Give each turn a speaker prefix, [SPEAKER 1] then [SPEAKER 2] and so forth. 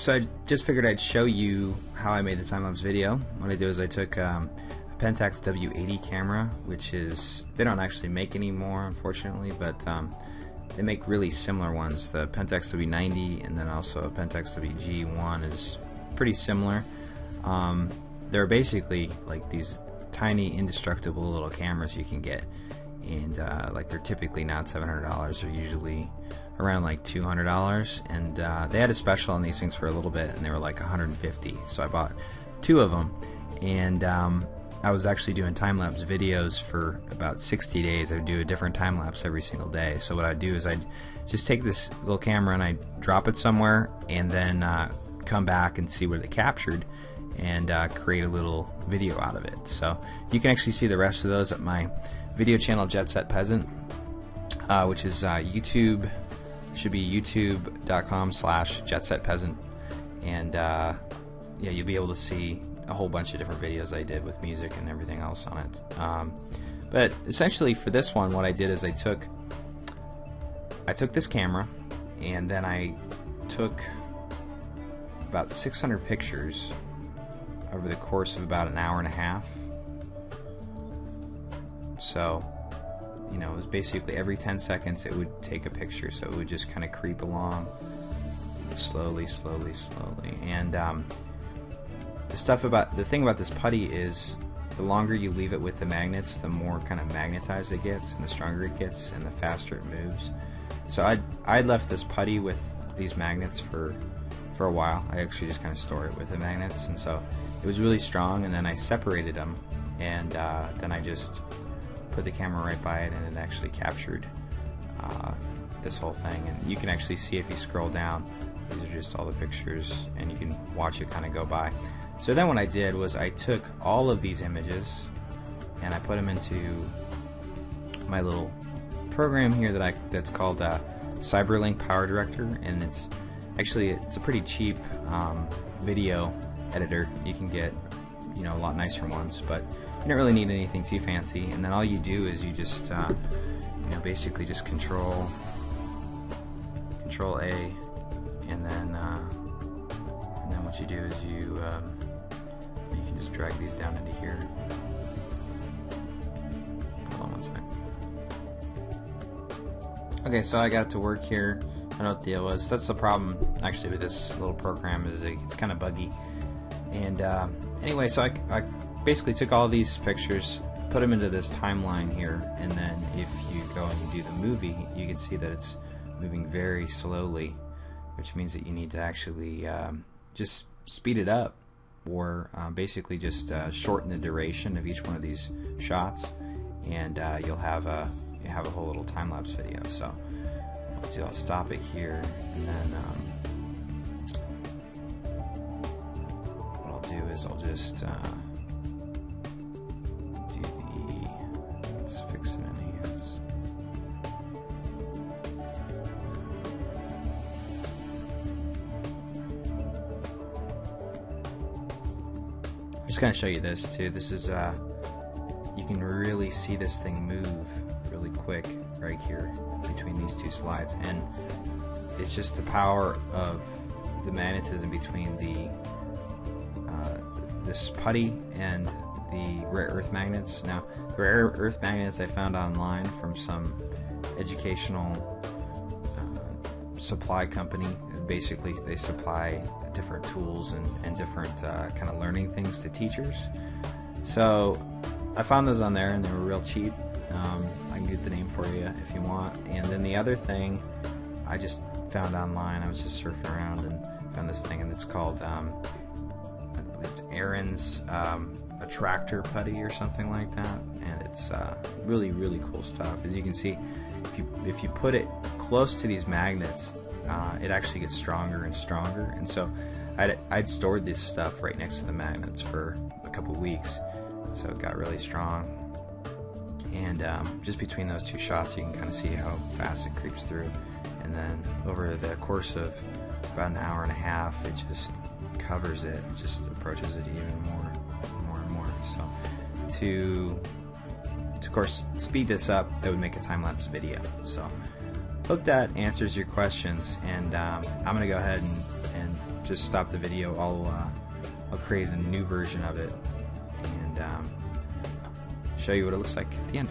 [SPEAKER 1] So I just figured I'd show you how I made the time-lapse video. What I do is I took a Pentax W80 camera, which is, they don't actually make anymore unfortunately, but they make really similar ones. The Pentax W90 and then also a Pentax WG1 is pretty similar. They're basically like these tiny indestructible little cameras you can get, and like they're typically not $700, they're usually around like $200, and they had a special on these things for a little bit and they were like $150, so I bought two of them. And I was actually doing time-lapse videos for about 60 days. I would do a different time-lapse every single day. So what I'd do is I'd just take this little camera and I'd drop it somewhere and then come back and see what it captured and create a little video out of it. So you can actually see the rest of those at my video channel, Jet Set Peasant, which is YouTube, should be youtube.com/jetsetpeasant, and yeah, you'll be able to see a whole bunch of different videos I did with music and everything else on it. But essentially for this one, what I did is I took this camera and then I took about 600 pictures over the course of about an hour and a half. So, you know, it was basically every 10 seconds it would take a picture, so it would just kind of creep along slowly. And the thing about this putty is the longer you leave it with the magnets, the more kind of magnetized it gets and the stronger it gets and the faster it moves. So I'd left this putty with these magnets for a while. I actually just kind of store it with the magnets, and so it was really strong, and then I separated them, and then I just put the camera right by it, and it actually captured this whole thing. And you can actually see if you scroll down, these are just all the pictures, and you can watch it kind of go by. So then what I did was I took all of these images and I put them into my little program here that's called Cyberlink Power Director, and it's a pretty cheap video editor. You can get, you know, a lot nicer ones, but you don't really need anything too fancy. And then all you do is you just you know, basically just control A, and then what you do is you can just drag these down into here. Hold on one sec. Okay, so I got it to work here. I don't know what the deal was. That's the problem actually with this little program, is it's kind of buggy. And anyway, so I basically took all these pictures, put them into this timeline here, and then if you go and you do the movie, you can see that it's moving very slowly, which means that you need to actually just speed it up, or basically just shorten the duration of each one of these shots, and you'll have a whole little time-lapse video. So I'll stop it here, and then what I'll do is I'll just let's fix and enhance. I'm just going to show you this too. This is you can really see this thing move really quick right here between these two slides, and it's just the power of the magnetism between this putty and the rare earth magnets. Now, the rare earth magnets I found online from some educational supply company. Basically, they supply different tools and different kind of learning things to teachers. So I found those on there, and they were real cheap. I can get the name for you if you want. And then the other thing I just found online, I was just surfing around and found this thing, and it's called I believe it's Aaron's attractor putty or something like that, and it's really cool stuff. As you can see, if you put it close to these magnets, it actually gets stronger and stronger. And so I'd stored this stuff right next to the magnets for a couple weeks, so it got really strong. And just between those two shots, you can kind of see how fast it creeps through. And then over the course of about an hour and a half, it just covers it, just approaches it even more and more. So to of course speed this up, that would make a time-lapse video. So hope that answers your questions, and I'm gonna go ahead and just stop the video. I'll create a new version of it and show you what it looks like at the end.